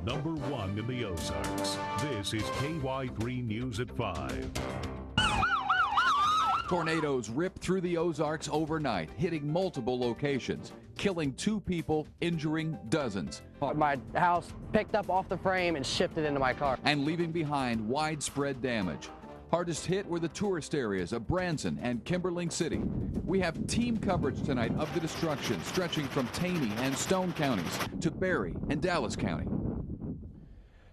#1 in the Ozarks. This is KY3 News at 5. Tornadoes ripped through the Ozarks overnight, hitting multiple locations, killing 2 people, injuring dozens. My house picked up off the frame and shifted into my car. And leaving behind widespread damage. Hardest hit were the tourist areas of Branson and Kimberling City. We have team coverage tonight of the destruction stretching from Taney and Stone counties to Berry and Dallas County.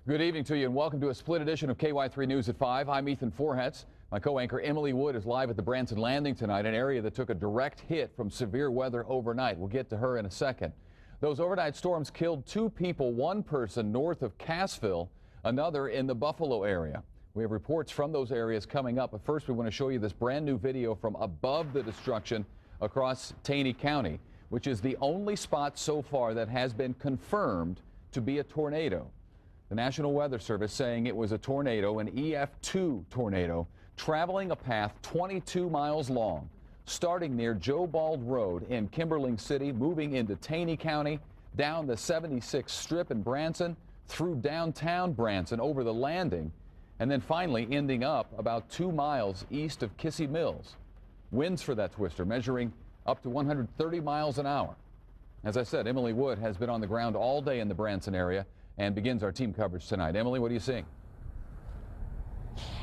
Good evening to you and welcome to a split edition of KY3 News at 5. I'm Ethan Forhetz. My co-anchor Emily Wood is live at the Branson Landing tonight, an area that took a direct hit from severe weather overnight. We'll get to her in a second. Those overnight storms killed 2 people, 1 person north of Cassville, another in the Buffalo area. We have reports from those areas coming up, but first we want to show you this brand new video from above the destruction across Taney County, which is the only spot so far that has been confirmed to be a tornado. The National Weather Service saying it was a tornado, an EF2 tornado, traveling a path 22 miles long, starting near Joe Bald Road in Kimberling City, moving into Taney County, down the 76 Strip in Branson, through downtown Branson, over the landing, and then finally ending up about 2 miles east of Kissy Mills. Winds for that twister measuring up to 130 miles an hour. As I said, Emily Wood has been on the ground all day in the Branson area and begins our team coverage tonight. Emily, what are you seeing?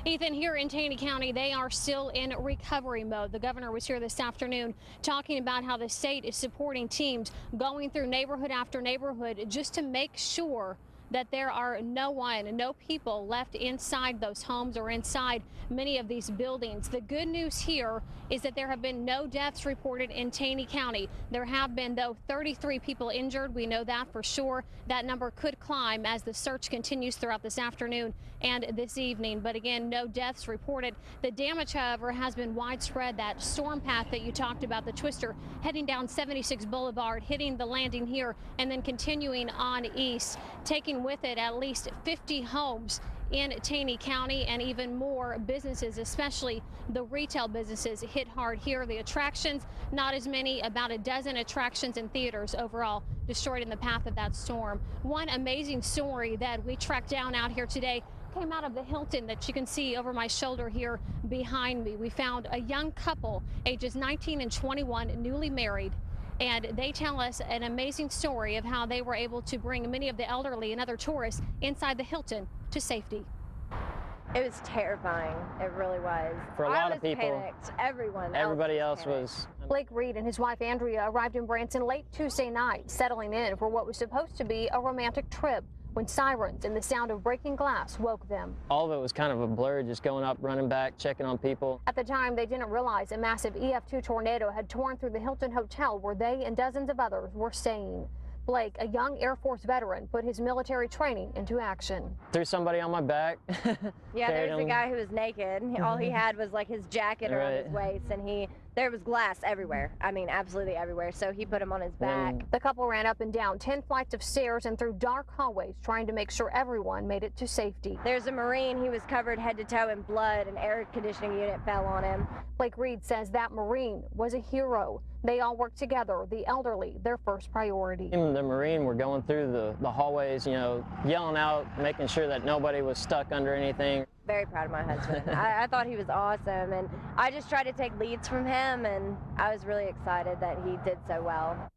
Ethan, here in Taney County, they are still in recovery mode. The governor was here this afternoon talking about how the state is supporting teams going through neighborhood after neighborhood just to make sure that there are no people left inside those homes or inside many of these buildings. The good news here is that there have been no deaths reported in Taney County. There have been, though, 33 people injured. We know that for sure. That number could climb as the search continues throughout this afternoon and this evening. But again, no deaths reported. The damage, however, has been widespread. That storm path that you talked about, the twister heading down 76 Boulevard, hitting the landing here, and then continuing on east, taking with it at least 50 homes in Taney County and even more businesses, especially the retail businesses, hit hard here. The attractions, not as many, about a dozen attractions and theaters overall destroyed in the path of that storm. One amazing story that we tracked down out here today came out of the Hilton that you can see over my shoulder here behind me. We found a young couple, ages 19 and 21, newly married. And they tell us an amazing story of how they were able to bring many of the elderly and other tourists inside the Hilton to safety. It was terrifying. It really was. For a lot of people, panicked. Everybody else was. Blake Reed and his wife Andrea arrived in Branson late Tuesday night, settling in for what was supposed to be a romantic trip, when sirens and the sound of breaking glass woke them. All of it was kind of a blur, just going up, running back, checking on people. At the time, they didn't realize a massive EF2 tornado had torn through the Hilton Hotel where they and dozens of others were staying. Blake, a young Air Force veteran, put his military training into action. Threw somebody on my back. Yeah, there's a guy who was naked. All he had was like his jacket around his waist, and there was glass everywhere. I mean, absolutely everywhere. So he put him on his back. The couple ran up and down 10 flights of stairs and through dark hallways, trying to make sure everyone made it to safety. There's a Marine. He was covered head to toe in blood. An air conditioning unit fell on him. Blake Reed says that Marine was a hero. They all worked together, the elderly, their first priority. The Marine were going through the hallways, yelling out, making sure that nobody was stuck under anything. Very proud of my husband. I thought he was awesome, and I just tried to take leads from him, and I was really excited that he did so well.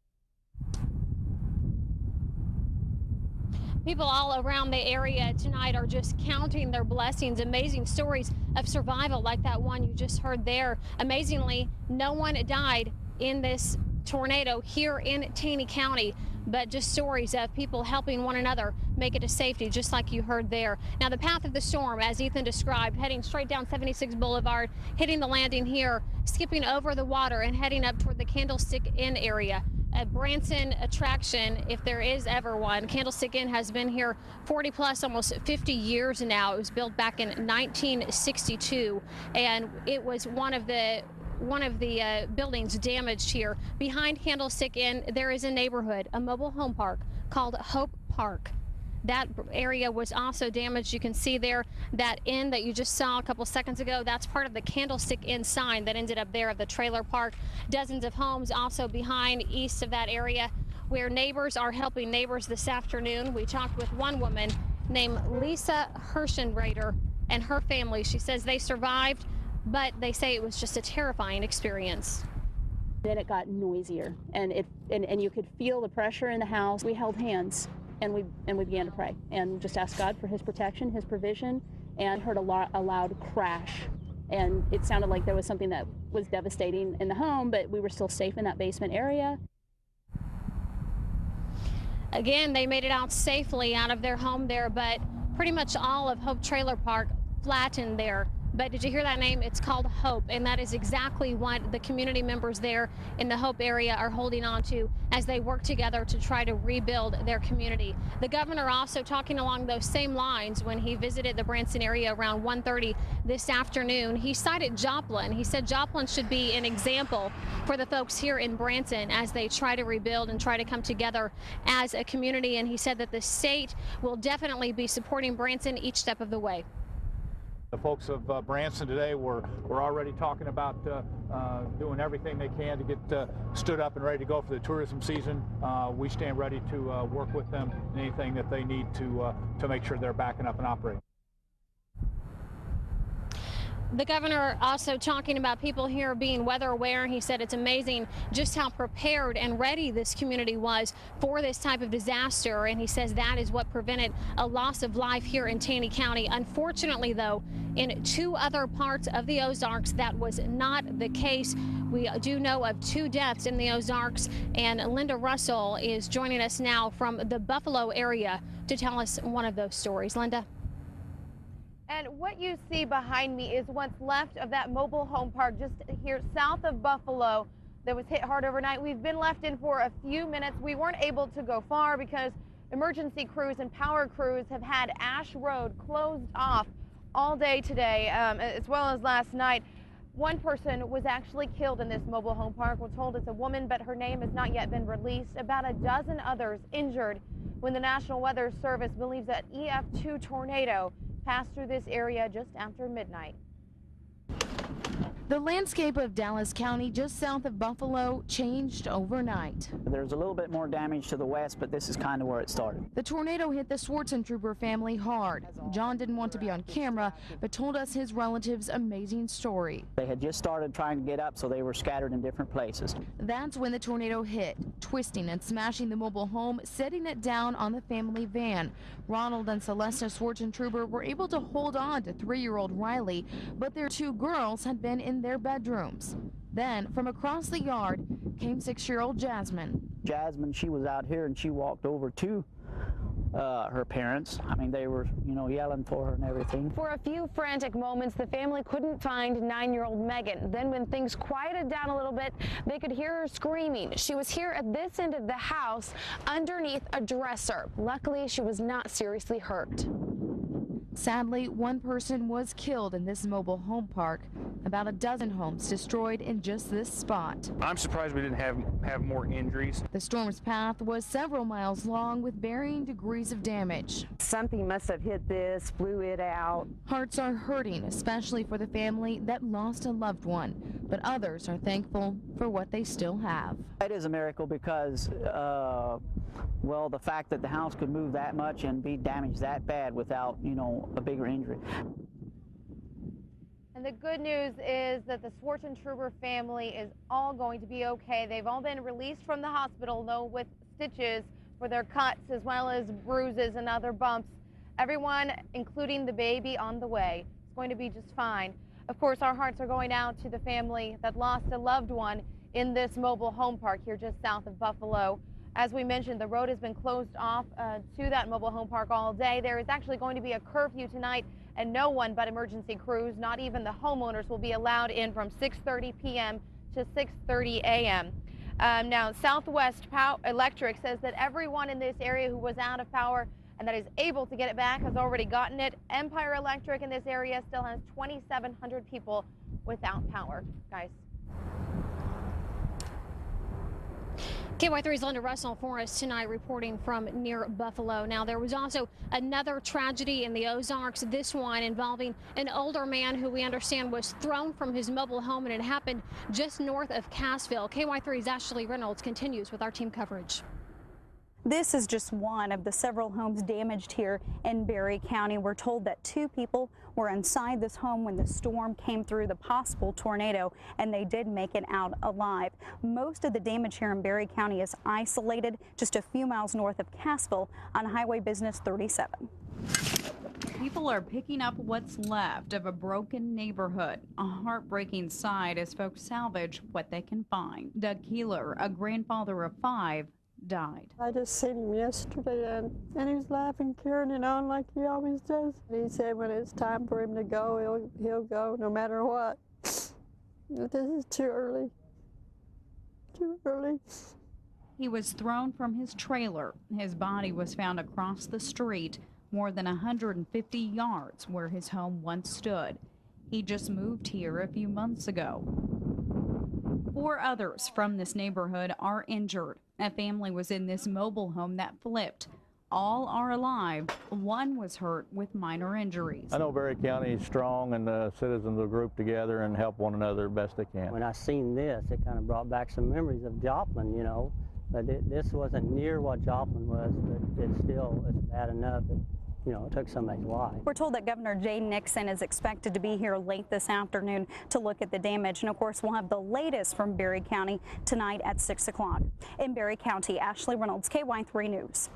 People all around the area tonight are just counting their blessings. Amazing stories of survival like that one you just heard there. Amazingly, no one died in this tornado here in Taney County, but just stories of people helping one another make it to safety, just like you heard there. Now, the path of the storm, as Ethan described, heading straight down 76 Boulevard, hitting the landing here, skipping over the water and heading up toward the Candlestick Inn area. A Branson attraction, if there is ever one. Candlestick Inn has been here 40 plus, almost 50 years now. It was built back in 1962, and it was one of the buildings damaged here. Behind Candlestick Inn, there is a neighborhood, a mobile home park called Hope Park. That area was also damaged. You can see there that inn that you just saw a couple seconds ago. That's part of the Candlestick Inn sign that ended up there at the trailer park. Dozens of homes also behind east of that area where neighbors are helping neighbors this afternoon. We talked with one woman named Lisa Hirschenrader and her family. She says they survived, but they say it was just a terrifying experience. Then it got noisier, and you could feel the pressure in the house. We held hands, and we began to pray and just asked God for His protection, His provision, and heard a loud crash. And it sounded like there was something that was devastating in the home, but we were still safe in that basement area. Again, they made it out safely out of their home there, but pretty much all of Hope Trailer Park flattened there. But did you hear that name? It's called Hope, and that is exactly what the community members there in the Hope area are holding on to as they work together to try to rebuild their community. The governor also talking along those same lines when he visited the Branson area around 1:30 this afternoon. He cited Joplin. He said Joplin should be an example for the folks here in Branson as they try to rebuild and try to come together as a community. And he said that the state will definitely be supporting Branson each step of the way. The folks of Branson today were already talking about doing everything they can to get stood up and ready to go for the tourism season. We stand ready to work with them in anything that they need to make sure they're backing up and operating. The governor also talking about people here being weather aware. He said it's amazing just how prepared and ready this community was for this type of disaster. And he says that is what prevented a loss of life here in Taney County. Unfortunately, though, in 2 other parts of the Ozarks, that was not the case. We do know of 2 deaths in the Ozarks, and Linda Russell is joining us now from the Buffalo area to tell us one of those stories. Linda. And what you see behind me is what's left of that mobile home park just here south of Buffalo that was hit hard overnight. We've been left in for a few minutes. We weren't able to go far because emergency crews and power crews have had Ash Road closed off all day today, as well as last night. One person was actually killed in this mobile home park. We're told it's a woman, but her name has not yet been released. About a dozen others injured when the National Weather Service believes that EF2 tornado passed through this area just after midnight. The landscape of Dallas County, just south of Buffalo, changed overnight. There's a little bit more damage to the west, but this is kind of where it started. The tornado hit the Schwarzentrooper family hard. John didn't want to be on camera, but told us his relative's amazing story. They had just started trying to get up, so they were scattered in different places. That's when the tornado hit, twisting and smashing the mobile home, setting it down on the family van. Ronald and Celesta Schwarzentrooper were able to hold on to 3-year-old Riley, but their 2 girls had been in their bedrooms. Then, from across the yard, came 6-year-old Jasmine. Jasmine, she was out here and she walked over to her parents. I mean, they were, yelling for her and everything. For a few frantic moments, the family couldn't find 9-year-old Megan. Then when things quieted down a little bit, they could hear her screaming. She was here at this end of the house underneath a dresser. Luckily, she was not seriously hurt. Sadly, 1 person was killed in this mobile home park. About a dozen homes destroyed in just this spot. I'm surprised we didn't have more injuries. The storm's path was several miles long with varying degrees of damage. Something must have hit this, blew it out. Hearts are hurting, especially for the family that lost a loved one, but others are thankful for what they still have. It is a miracle because, well, the fact that the house could move that much and be damaged that bad without, a bigger injury. And the good news is that the Schwarzentrooper family is all going to be okay. They've all been released from the hospital, though, with stitches for their cuts as well as bruises and other bumps. Everyone, including the baby on the way, is going to be just fine. Of course, our hearts are going out to the family that lost a loved one in this mobile home park here just south of Buffalo. As we mentioned, the road has been closed off to that mobile home park all day. There is actually going to be a curfew tonight, and no one but emergency crews, not even the homeowners, will be allowed in from 6:30 p.m. to 6:30 a.m. Now, Southwest Electric says that everyone in this area who was out of power and that is able to get it back has already gotten it. Empire Electric in this area still has 2,700 people without power. Guys. KY3's Linda Russell for us tonight, reporting from near Buffalo. Now, there was also another tragedy in the Ozarks, this one involving an older man who we understand was thrown from his mobile home, and it happened just north of Cassville. KY3's Ashley Reynolds continues with our team coverage. This is just one of the several homes damaged here in Berry County. We're told that 2 people were inside this home when the storm came through the possible tornado, and they did make it out alive. Most of the damage here in Berry County is isolated just a few miles north of Cassville on Highway Business 37. People are picking up what's left of a broken neighborhood. A heartbreaking sight as folks salvage what they can find. Doug Keeler, a grandfather of 5, died. I just seen him yesterday and he was laughing, carrying it on like he always does. He said when it's time for him to go, he'll go no matter what. This is too early. Too early. He was thrown from his trailer. His body was found across the street, more than 150 yards where his home once stood. He just moved here a few months ago. 4 others from this neighborhood are injured. A family was in this mobile home that flipped. All are alive. One was hurt with minor injuries. I know Berry County is strong, and the citizens will group together and help one another best they can. When I seen this, it kind of brought back some memories of Joplin, you know. But this wasn't near what Joplin was, but it's bad enough. You know, it took somebody's life. We're told that Governor Jay Nixon is expected to be here late this afternoon to look at the damage. And of course, we'll have the latest from Berry County tonight at 6 o'clock. In Berry County, Ashley Reynolds, KY3 News.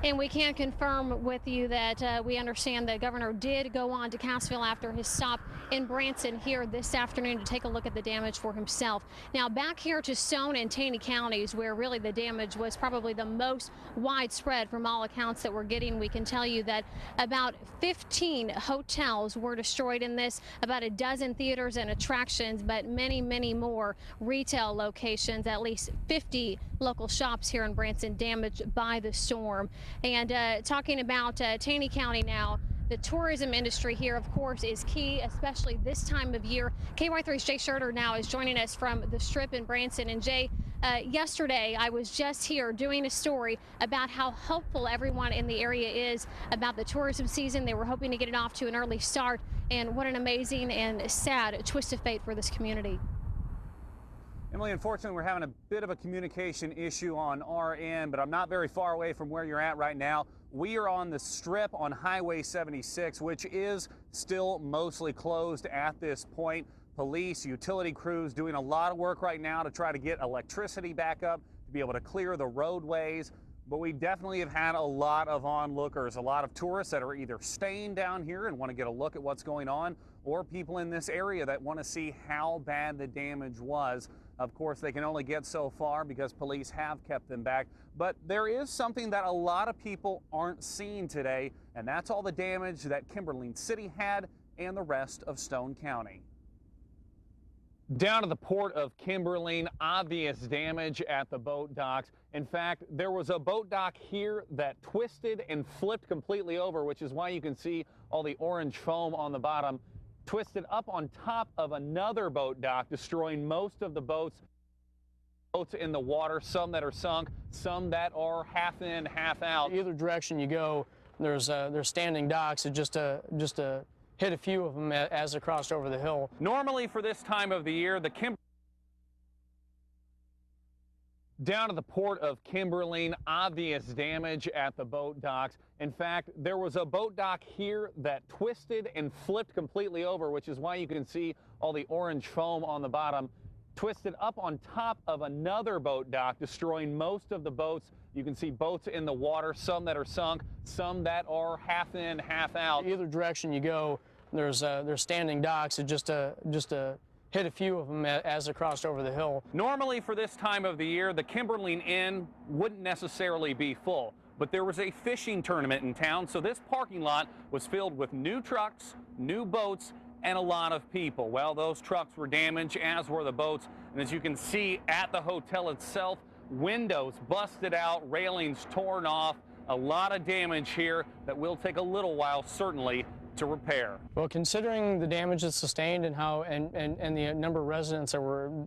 And we can confirm with you that we understand the governor did go on to Cassville after his stop in Branson here this afternoon to take a look at the damage for himself. Now back here to Stone and Taney counties, where really the damage was probably the most widespread from all accounts that we're getting. We can tell you that about 15 hotels were destroyed in this, about a dozen theaters and attractions, but many, many more retail locations, at least 50 local shops here in Branson damaged by the storm. And talking about Taney County now, the tourism industry here, of course, is key, especially this time of year. KY3's Jay Schurter now is joining us from the Strip in Branson. And Jay, yesterday I was just here doing a story about how hopeful everyone in the area is about the tourism season. They were hoping to get it off to an early start, and what an amazing and sad twist of fate for this community. Emily, unfortunately, we're having a bit of a communication issue on our end, but I'm not very far away from where you're at right now. We are on the Strip on Highway 76, which is still mostly closed at this point. Police, utility crews doing a lot of work right now to try to get electricity back up, to be able to clear the roadways. But we definitely have had a lot of onlookers, a lot of tourists that are either staying down here and want to get a look at what's going on, or people in this area that want to see how bad the damage was. Of course, they can only get so far because police have kept them back. But there is something that a lot of people aren't seeing today, and that's all the damage that Kimberling City had and the rest of Stone County. Down to the port of Kimberling, obvious damage at the boat docks. In fact, there was a boat dock here that twisted and flipped completely over, which is why you can see all the orange foam on the bottom, twisted up on top of another boat dock, destroying most of the boats in the water, some that are sunk, some that are half in, half out. Either direction you go, there's standing docks. It just hit a few of them as they crossed over the hill. Normally for this time of the year, down to the port of Kimberling, obvious damage at the boat docks. In fact, there was a boat dock here that twisted and flipped completely over, which is why you can see all the orange foam on the bottom, twisted up on top of another boat dock, destroying most of the boats. You can see boats in the water, some that are sunk, some that are half in, half out. Either direction you go, there's standing docks. It just hit a few of them as they crossed over the hill. Normally for this time of the year, the Kimberling Inn wouldn't necessarily be full, but there was a fishing tournament in town, so this parking lot was filled with new trucks, new boats, and a lot of people. Well, those trucks were damaged, as were the boats, and as you can see at the hotel itself, windows busted out, railings torn off, a lot of damage here that will take a little while, certainly, to repair. Well, considering the damage that's sustained and how and the number of residents that were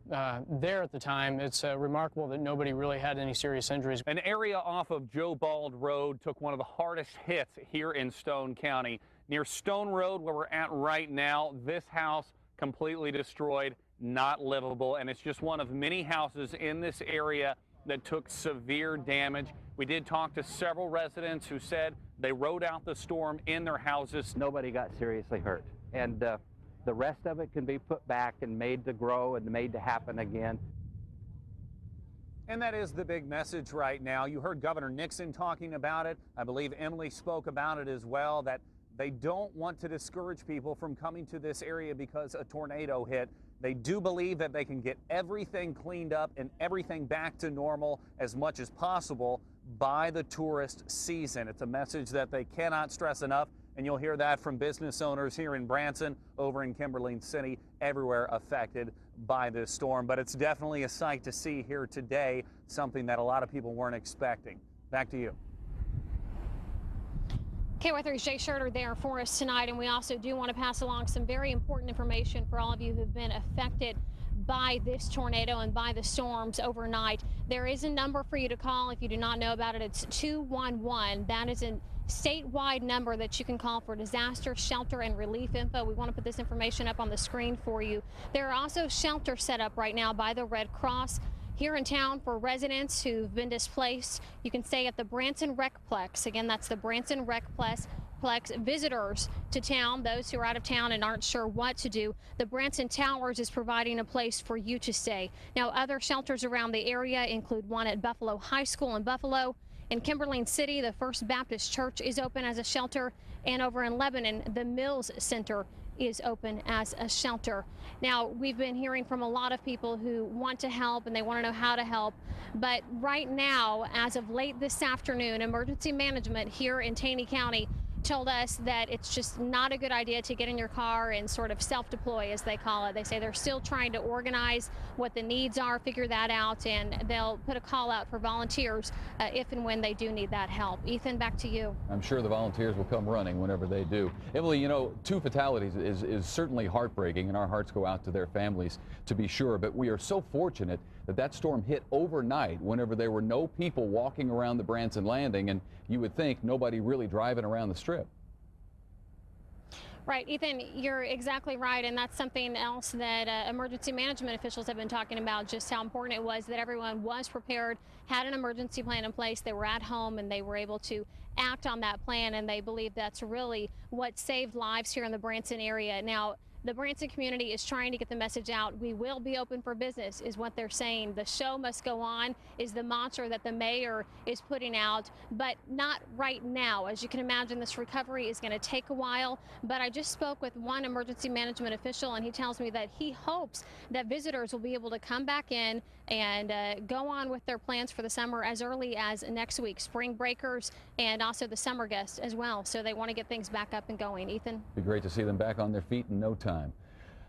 there at the time, it's remarkable that nobody really had any serious injuries. An area off of Joe Bald Road took one of the hardest hits here in Stone County. Near Stone Road, where we're at right now, this house completely destroyed, not livable, and it's just one of many houses in this area that took severe damage. We did talk to several residents who said they rode out the storm in their houses. Nobody got seriously hurt. And the rest of it can be put back and made to grow and made to happen again. And that is the big message right now. You heard Governor Nixon talking about it. I believe Emily spoke about it as well, that they don't want to discourage people from coming to this area because a tornado hit. They do believe that they can get everything cleaned up and everything back to normal as much as possible by the tourist season. It's a message that they cannot stress enough, and you'll hear that from business owners here in Branson, over in Kimberling City, everywhere affected by this storm. But it's definitely a sight to see here today, something that a lot of people weren't expecting. Back to you. KY3's Jay Schurter there for us tonight, and we also do want to pass along some very important information for all of you who've been affected by this tornado and by the storms overnight. There is a number for you to call if you do not know about it. It's 211. That is a statewide number that you can call for disaster, shelter, and relief info. We want to put this information up on the screen for you. There are also shelters set up right now by the Red Cross here in town for residents who've been displaced. You can stay at the Branson Recplex. Again, that's the Branson Recplex. Visitors to town, those who are out of town and aren't sure what to do, the Branson Towers is providing a place for you to stay. Now, other shelters around the area include one at Buffalo High School in Buffalo. In Kimberling City, the First Baptist Church is open as a shelter, and over in Lebanon, the Mills Center is open as a shelter. Now, we've been hearing from a lot of people who want to help and they want to know how to help. But right now, as of late this afternoon, emergency management here in Taney County told us that it's just not a good idea to get in your car and sort of self-deploy, as they call it. They say they're still trying to organize what the needs are, figure that out, and they'll put a call out for volunteers if and when they do need that help. Ethan, back to you. I'm sure the volunteers will come running whenever they do. Emily, you know, 2 fatalities is certainly heartbreaking, and our hearts go out to their families, to be sure. But we are so fortunate that that storm hit overnight whenever there were no people walking around the Branson Landing, and you would think nobody really driving around the Strip. Right, Ethan, you're exactly right, and that's something else that emergency management officials have been talking about, just how important it was that everyone was prepared, had an emergency plan in place, they were at home, and they were able to act on that plan, and they believe that's really what saved lives here in the Branson area. Now, the Branson community is trying to get the message out. We will be open for business, is what they're saying. The show must go on is the mantra that the mayor is putting out, but not right now. As you can imagine, this recovery is going to take a while. But I just spoke with one emergency management official, and he tells me that he hopes that visitors will be able to come back in and go on with their plans for the summer as early as next week. Spring breakers and also the summer guests as well. So they want to get things back up and going. Ethan? Be great to see them back on their feet in no time.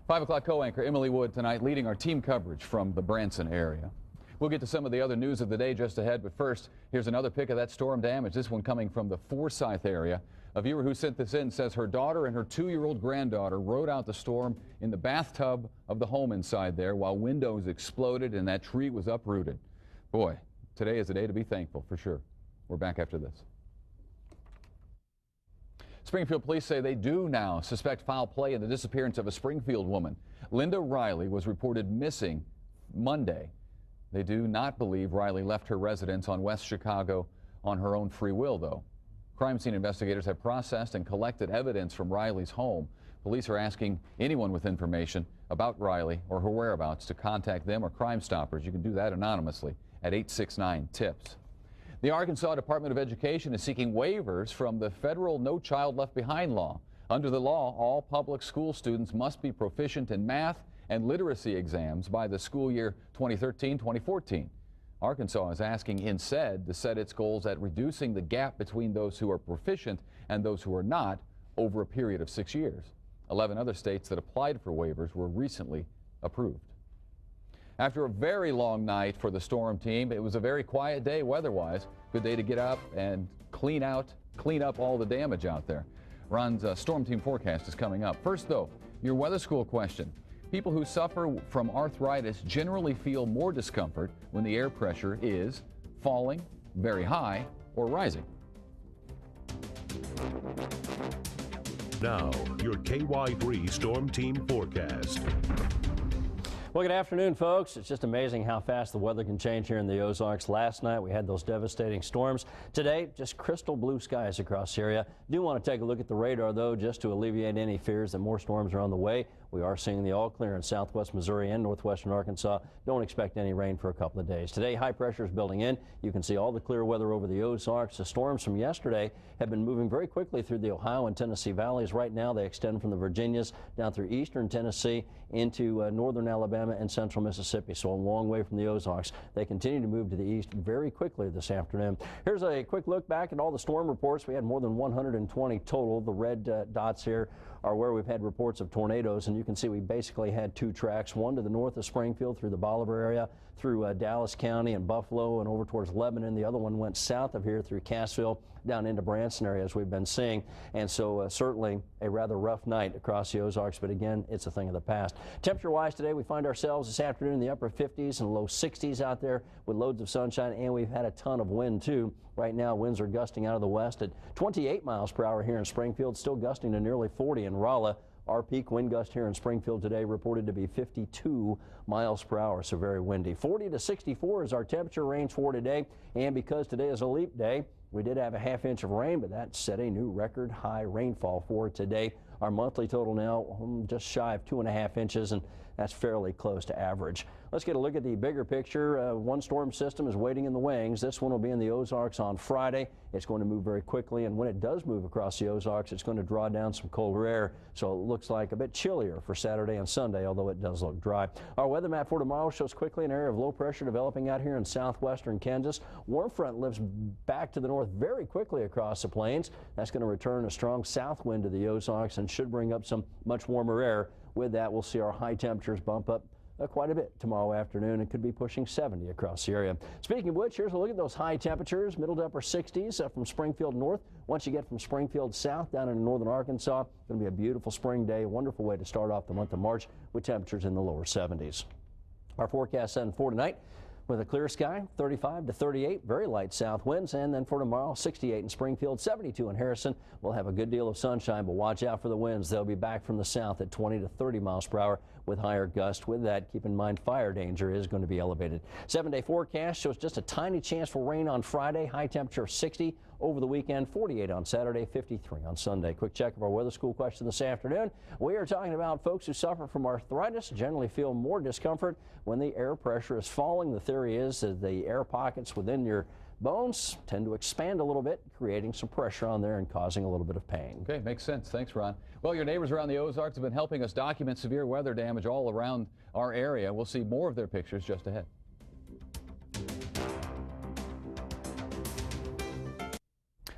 5 o'clock co-anchor Emily Wood tonight leading our team coverage from the Branson area. We'll get to some of the other news of the day just ahead, but first, here's another pic of that storm damage, this one coming from the Forsyth area. A viewer who sent this in says her daughter and her 2-year-old granddaughter rode out the storm in the bathtub of the home inside there while windows exploded and that tree was uprooted. Boy, today is a day to be thankful for sure. We're back after this. Springfield police say they do now suspect foul play in the disappearance of a Springfield woman. Linda Riley was reported missing Monday. They do not believe Riley left her residence on West Chicago on her own free will, though. Crime scene investigators have processed and collected evidence from Riley's home. Police are asking anyone with information about Riley or her whereabouts to contact them or Crime Stoppers. You can do that anonymously at 869-TIPS. The Arkansas Department of Education is seeking waivers from the federal No Child Left Behind law. Under the law, all public school students must be proficient in math and literacy exams by the school year 2013-2014. Arkansas is asking INSEAD to set its goals at reducing the gap between those who are proficient and those who are not over a period of 6 years. 11 other states that applied for waivers were recently approved. After a very long night for the storm team, it was a very quiet day weather-wise. Good day to get up and clean up all the damage out there. Ron's storm team forecast is coming up. First, though, your weather school question. People who suffer from arthritis generally feel more discomfort when the air pressure is falling, very high, or rising. Now, your KY3 Storm Team forecast. Well, good afternoon, folks. It's just amazing how fast the weather can change here in the Ozarks. Last night we had those devastating storms. Today, just crystal blue skies across the area. Do want to take a look at the radar, though, just to alleviate any fears that more storms are on the way. We are seeing the all clear in southwest Missouri and northwestern Arkansas. Don't expect any rain for a couple of days. Today, high pressure is building in. You can see all the clear weather over the Ozarks. The storms from yesterday have been moving very quickly through the Ohio and Tennessee valleys. Right now, they extend from the Virginias down through eastern Tennessee into northern Alabama and central Mississippi, so a long way from the Ozarks. They continue to move to the east very quickly this afternoon. Here's a quick look back at all the storm reports. We had more than 120 total. The red dots here are where we've had reports of tornadoes, and you can see we basically had two tracks, one to the north of Springfield through the Bolivar area, through Dallas County and Buffalo and over towards Lebanon. The other one went south of here through Cassville down into Branson area, as we've been seeing. And so certainly a rather rough night across the Ozarks, but again, it's a thing of the past. Temperature-wise today, we find ourselves this afternoon in the upper 50s and low 60s out there with loads of sunshine, and we've had a ton of wind too. Right now, winds are gusting out of the west at 28 miles per hour here in Springfield, still gusting to nearly 40 in Rolla. Our peak wind gust here in Springfield today reported to be 52 miles per hour, so very windy. 40 to 64 is our temperature range for today, and because today is a leap day, we did have a half inch of rain, but that set a new record high rainfall for today. Our monthly total now just shy of 2.5 inches, and that's fairly close to average. Let's get a look at the bigger picture. One storm system is waiting in the wings. This one will be in the Ozarks on Friday. It's going to move very quickly, and when it does move across the Ozarks, it's going to draw down some colder air, so it looks like a bit chillier for Saturday and Sunday, although it does look dry. Our weather map for tomorrow shows quickly an area of low pressure developing out here in southwestern Kansas. Warm front lifts back to the north very quickly across the plains. That's going to return a strong south wind to the Ozarks and should bring up some much warmer air. With that, we'll see our high temperatures bump up quite a bit tomorrow afternoon. It could be pushing 70 across the area. Speaking of which, here's a look at those high temperatures, middle to upper 60s from Springfield north. Once you get from Springfield south down into northern Arkansas, it's going to be a beautiful spring day, wonderful way to start off the month of March with temperatures in the lower 70s. Our forecast then for tonight, with a clear sky, 35 to 38, very light south winds, and then for tomorrow, 68 in Springfield, 72 in Harrison. We'll have a good deal of sunshine, but watch out for the winds. They'll be back from the south at 20 to 30 miles per hour with higher gusts. With that, keep in mind fire danger is going to be elevated. 7-day forecast shows just a tiny chance for rain on Friday, high temperature of 60. Over the weekend, 48 on Saturday, 53 on Sunday. Quick check of our weather school question this afternoon. We are talking about folks who suffer from arthritis generally feel more discomfort when the air pressure is falling. The theory is that the air pockets within your bones tend to expand a little bit, creating some pressure on there and causing a little bit of pain. Okay, makes sense. Thanks, Ron. Well, your neighbors around the Ozarks have been helping us document severe weather damage all around our area. We'll see more of their pictures just ahead.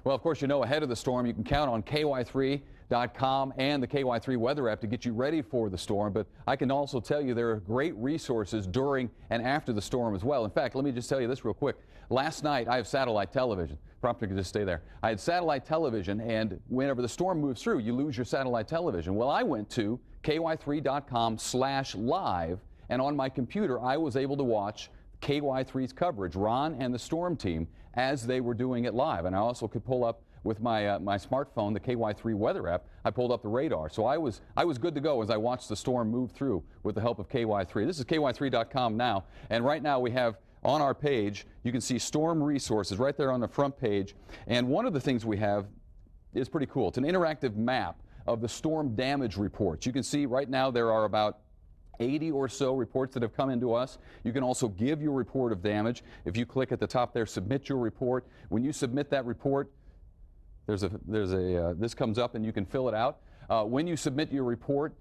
Well, of course, you know, ahead of the storm, you can count on KY3.com and the KY3 weather app to get you ready for the storm. But I can also tell you there are great resources during and after the storm as well. In fact, let me just tell you this real quick. Last night, I have satellite television. Prompter can just stay there. I had satellite television, and whenever the storm moves through, you lose your satellite television. Well, I went to KY3.com/live, and on my computer, I was able to watch KY3's coverage, Ron and the storm team, as they were doing it live. And I also could pull up with my my smartphone, the KY3 weather app. I pulled up the radar. So I was good to go as I watched the storm move through with the help of KY3. This is KY3.com now, and right now we have on our page, you can see storm resources right there on the front page. And one of the things we have is pretty cool. It's an interactive map of the storm damage reports. You can see right now there are about 80 or so reports that have come into us. You can also give your report of damage. If you click at the top there, submit your report. When you submit that report, this comes up and you can fill it out. When you submit your report,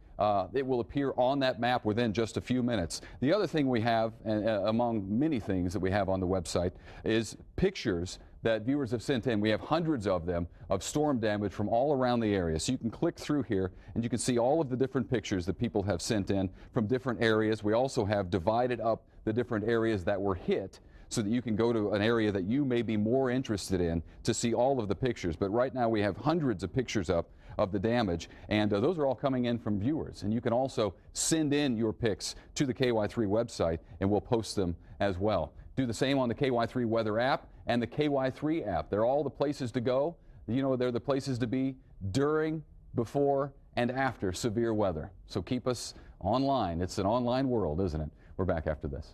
it will appear on that map within just a few minutes. The other thing we have, among many things that we have on the website, is pictures that viewers have sent in. We have hundreds of them of storm damage from all around the area. So you can click through here and you can see all of the different pictures that people have sent in from different areas. We also have divided up the different areas that were hit so that you can go to an area that you may be more interested in to see all of the pictures. But right now we have hundreds of pictures up of the damage, and those are all coming in from viewers. And you can also send in your pics to the KY3 website and we'll post them as well. Do the same on the KY3 weather app and the KY3 app. They're all the places to go. You know, they're the places to be during, before, and after severe weather. So keep us online. It's an online world, isn't it? We're back after this.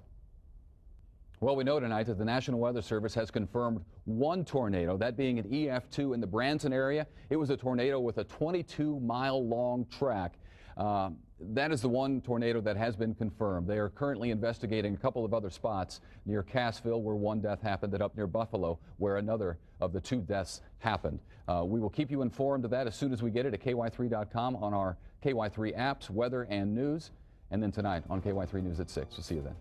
Well, we know tonight that the National Weather Service has confirmed one tornado, that being an EF2 in the Branson area. It was a tornado with a 22-mile-long track. That is the one tornado that has been confirmed. They are currently investigating a couple of other spots near Cassville, where one death happened, and up near Buffalo, where another of the 2 deaths happened. We will keep you informed of that as soon as we get it at KY3.com, on our KY3 apps, weather and news, and then tonight on KY3 News at 6. We'll see you then.